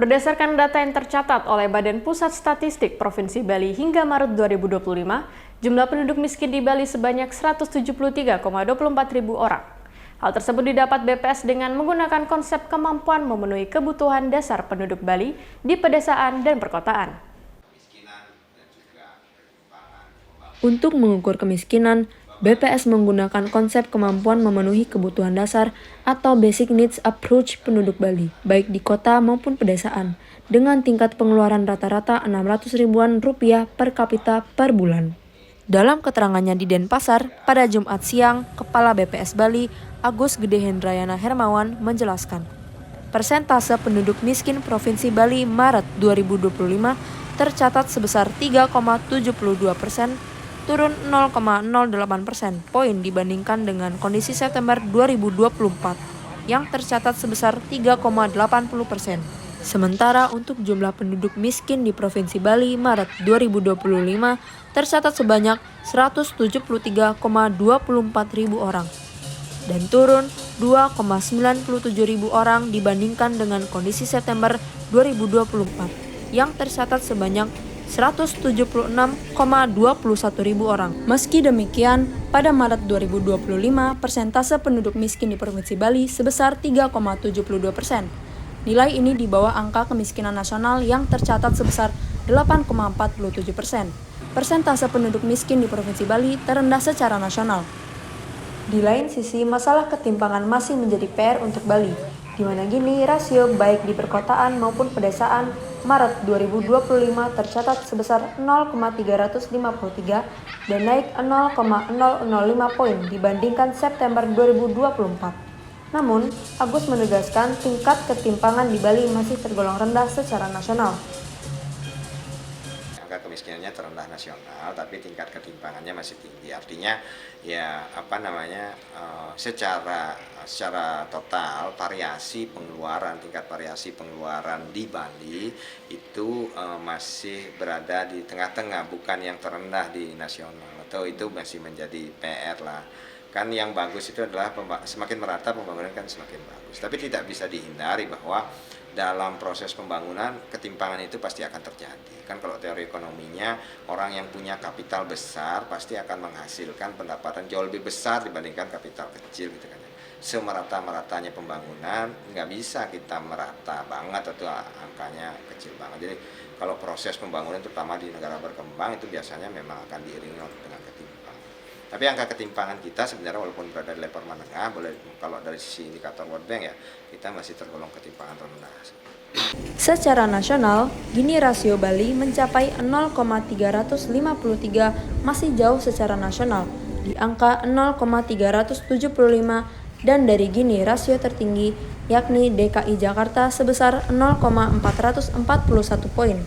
Berdasarkan data yang tercatat oleh Badan Pusat Statistik Provinsi Bali hingga Maret 2025, jumlah penduduk miskin di Bali sebanyak 173,24 ribu orang. Hal tersebut didapat BPS dengan menggunakan konsep kemampuan memenuhi kebutuhan dasar penduduk Bali di pedesaan dan perkotaan. Untuk mengukur kemiskinan, BPS menggunakan konsep kemampuan memenuhi kebutuhan dasar atau Basic Needs Approach penduduk Bali, baik di kota maupun pedesaan, dengan tingkat pengeluaran rata-rata 600 ribuan rupiah per kapita per bulan. Dalam keterangannya di Denpasar, pada Jumat siang, Kepala BPS Bali, Agus Gede Hendrayana Hermawan, menjelaskan, persentase penduduk miskin Provinsi Bali Maret 2025 tercatat sebesar 3,72%, turun 0,08% poin dibandingkan dengan kondisi September 2024 yang tercatat sebesar 3,80%. Sementara untuk jumlah penduduk miskin di Provinsi Bali Maret 2025 tercatat sebanyak 173,24 ribu orang dan turun 2,97 ribu orang dibandingkan dengan kondisi September 2024 yang tercatat sebanyak 176,21 ribu orang. Meski demikian, pada Maret 2025, persentase penduduk miskin di Provinsi Bali sebesar 3,72%. Nilai ini di bawah angka kemiskinan nasional yang tercatat sebesar 8,47%. Persentase penduduk miskin di Provinsi Bali terendah secara nasional. Di lain sisi, masalah ketimpangan masih menjadi PR untuk Bali, di mana Gini rasio baik di perkotaan maupun pedesaan Maret 2025 tercatat sebesar 0,353 dan naik 0,005 poin dibandingkan September 2024. Namun, Agus menegaskan tingkat ketimpangan di Bali masih tergolong rendah secara nasional. Angka kemiskinannya terendah nasional, tapi tingkat ketimpangannya masih tinggi. Artinya, secara total tingkat variasi pengeluaran di Bali itu masih berada di tengah-tengah, bukan yang terendah di nasional. Atau itu masih menjadi PR lah. Kan yang bagus itu adalah semakin merata pembangunan kan semakin bagus. Tapi tidak bisa dihindari bahwa dalam proses pembangunan ketimpangan itu pasti akan terjadi. Kan kalau teori ekonominya, orang yang punya kapital besar pasti akan menghasilkan pendapatan jauh lebih besar dibandingkan kapital kecil gitu kan. Semerata-meratanya pembangunan nggak bisa kita merata banget atau angkanya kecil banget. Jadi kalau proses pembangunan terutama di negara berkembang itu biasanya memang akan diiringi dengan ketimpangan. Tapi angka ketimpangan kita sebenarnya walaupun berada di level menengah, kalau dari sisi indikator World Bank ya, kita masih tergolong ketimpangan rendah. Secara nasional, Gini rasio Bali mencapai 0,353 masih jauh secara nasional, di angka 0,375 dan dari Gini rasio tertinggi yakni DKI Jakarta sebesar 0,441 poin.